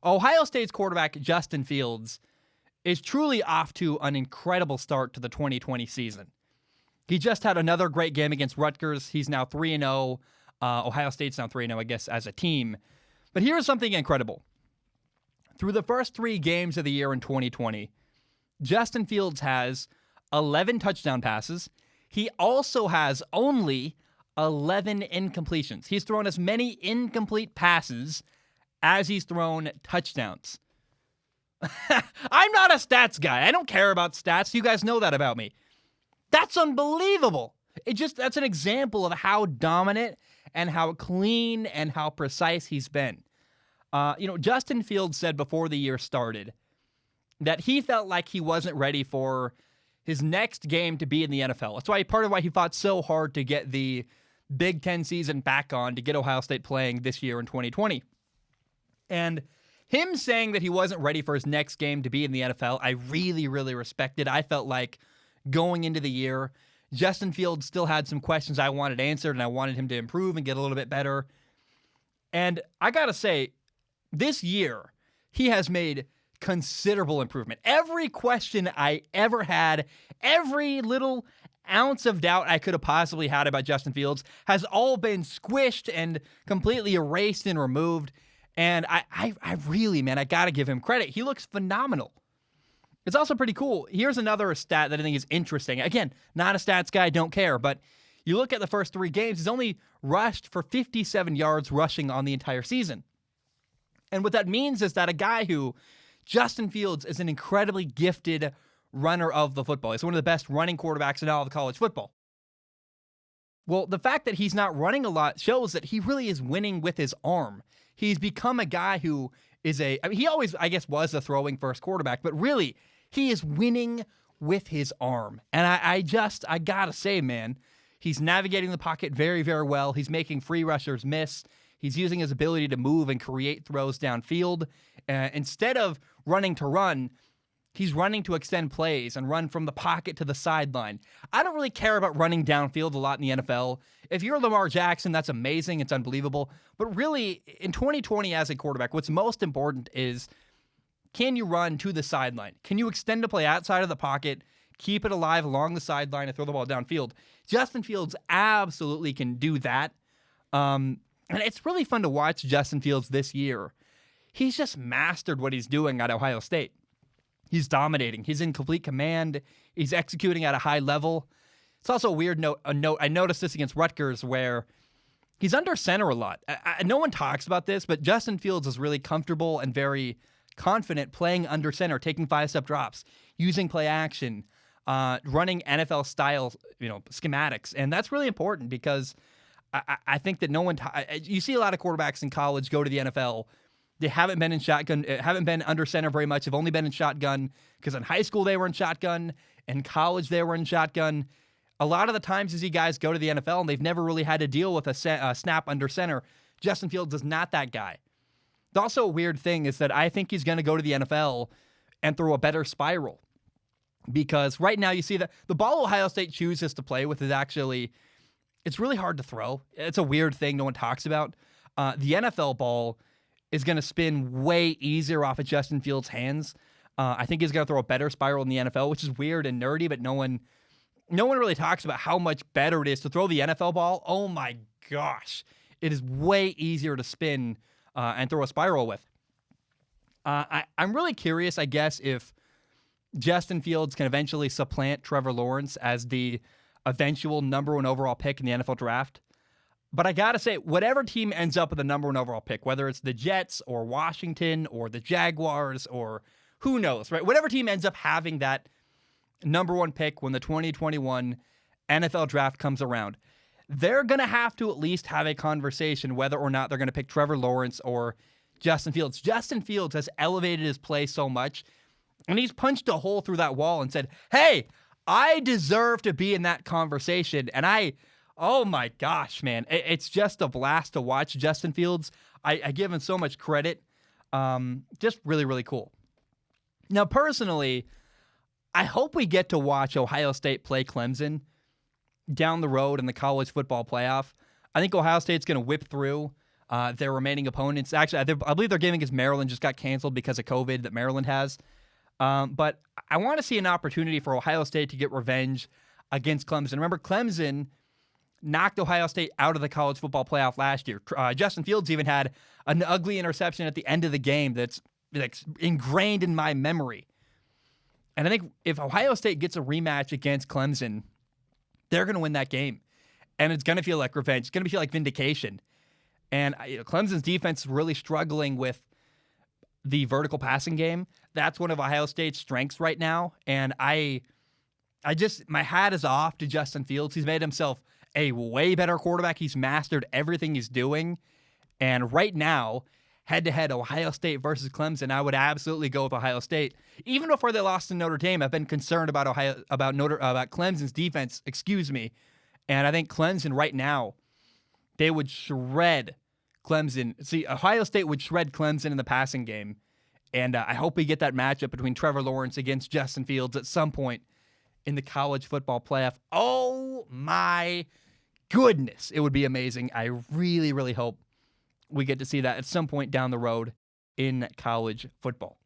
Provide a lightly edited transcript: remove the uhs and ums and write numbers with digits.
Ohio State's quarterback, Justin Fields, is truly off to an incredible start to the 2020 season. He just had another great game against Rutgers. He's now 3-0. Ohio State's now 3-0, I guess, as a team. But here's something incredible. Through the first 3 games of the year in 2020, Justin Fields has 11 touchdown passes. He also has only 11 incompletions. He's thrown as many incomplete passes as he's thrown touchdowns. I'm not a stats guy. I don't care about stats. You guys know that about me. That's unbelievable. That's an example of how dominant and how clean and how precise he's been. Justin Fields said before the year started that he felt like he wasn't ready for his next game to be in the NFL. That's why part of why he fought so hard to get the Big Ten season back on, to get Ohio State playing this year in 2020. And him saying that he wasn't ready for his next game to be in the NFL, I really, really respected. I felt like going into the year, Justin Fields still had some questions I wanted answered, and I wanted him to improve and get a little bit better. And I got to say, this year, he has made considerable improvement. Every question I ever had, every little ounce of doubt I could have possibly had about Justin Fields has all been squished and completely erased and removed. And I really, man, I got to give him credit. He looks phenomenal. It's also pretty cool. Here's another stat that I think is interesting. Again, not a stats guy, don't care, but you look at the first 3 games, he's only rushed for 57 yards rushing on the entire season. And what that means is that a guy who, Justin Fields, is an incredibly gifted runner of the football. He's one of the best running quarterbacks in all of college football. Well, the fact that he's not running a lot shows that he really is winning with his arm. He's become a guy who is he always, I guess, was a throwing first quarterback, but really, he is winning with his arm. And I gotta say, man, he's navigating the pocket very, very well. He's making free rushers miss. He's using his ability to move and create throws downfield. Instead of running to run, he's running to extend plays and run from the pocket to the sideline. I don't really care about running downfield a lot in the NFL. If you're Lamar Jackson, that's amazing. It's unbelievable. But really, in 2020 as a quarterback, what's most important is, can you run to the sideline? Can you extend a play outside of the pocket, keep it alive along the sideline, and throw the ball downfield? Justin Fields absolutely can do that. And it's really fun to watch Justin Fields this year. He's just mastered what he's doing at Ohio State. He's dominating. He's in complete command. He's executing at a high level. It's also a weird note. I noticed this against Rutgers where he's under center a lot. No one talks about this, but Justin Fields is really comfortable and very confident playing under center, taking 5-step drops, using play action, running NFL style, schematics. And that's really important because I think that you see a lot of quarterbacks in college go to the NFL. They haven't been in shotgun, haven't been under center very much. Have only been in shotgun because in high school they were in shotgun. In college they were in shotgun. A lot of the times you see guys go to the NFL and they've never really had to deal with a snap under center. Justin Fields is not that guy. Also, a weird thing is that I think he's going to go to the NFL and throw a better spiral. Because right now you see that the ball Ohio State chooses to play with is actually, it's really hard to throw. It's a weird thing no one talks about. The NFL ball is going to spin way easier off of Justin Fields' hands. I think he's going to throw a better spiral in the NFL, which is weird and nerdy, but no one really talks about how much better it is to throw the NFL ball. Oh my gosh. It is way easier to spin and throw a spiral with. I'm really curious, I guess, if Justin Fields can eventually supplant Trevor Lawrence as the eventual number 1 overall pick in the NFL draft. But I got to say, whatever team ends up with the number 1 overall pick, whether it's the Jets or Washington or the Jaguars or who knows, right? Whatever team ends up having that number 1 pick when the 2021 NFL draft comes around, they're going to have to at least have a conversation whether or not they're going to pick Trevor Lawrence or Justin Fields. Justin Fields has elevated his play so much, and he's punched a hole through that wall and said, hey, I deserve to be in that conversation. And oh my gosh, man, it's just a blast to watch Justin Fields. I give him so much credit. Just really, really cool. Now, personally, I hope we get to watch Ohio State play Clemson down the road in the college football playoff. I think Ohio State's going to whip through. their remaining opponents. Actually, I believe their game against Maryland just got canceled because of COVID that Maryland has. But I want to see an opportunity for Ohio State to get revenge against Clemson. Remember, Clemson knocked Ohio State out of the college football playoff last year. Justin Fields even had an ugly interception at the end of the game that's ingrained in my memory. And I think if Ohio State gets a rematch against Clemson, they're going to win that game. And it's going to feel like revenge. It's going to feel like vindication. And Clemson's defense is really struggling with the vertical passing game. That's one of Ohio State's strengths right now. And I just, my hat is off to Justin Fields. He's made himself a way better quarterback. He's mastered everything he's doing. And right now, head-to-head, Ohio State versus Clemson, I would absolutely go with Ohio State. Even before they lost to Notre Dame, I've been concerned about Clemson's defense, And I think Clemson right now, they would shred Clemson. See, Ohio State would shred Clemson in the passing game. And I hope we get that matchup between Trevor Lawrence against Justin Fields at some point in the college football playoff. Oh my goodness. It would be amazing. I really, really hope we get to see that at some point down the road in college football.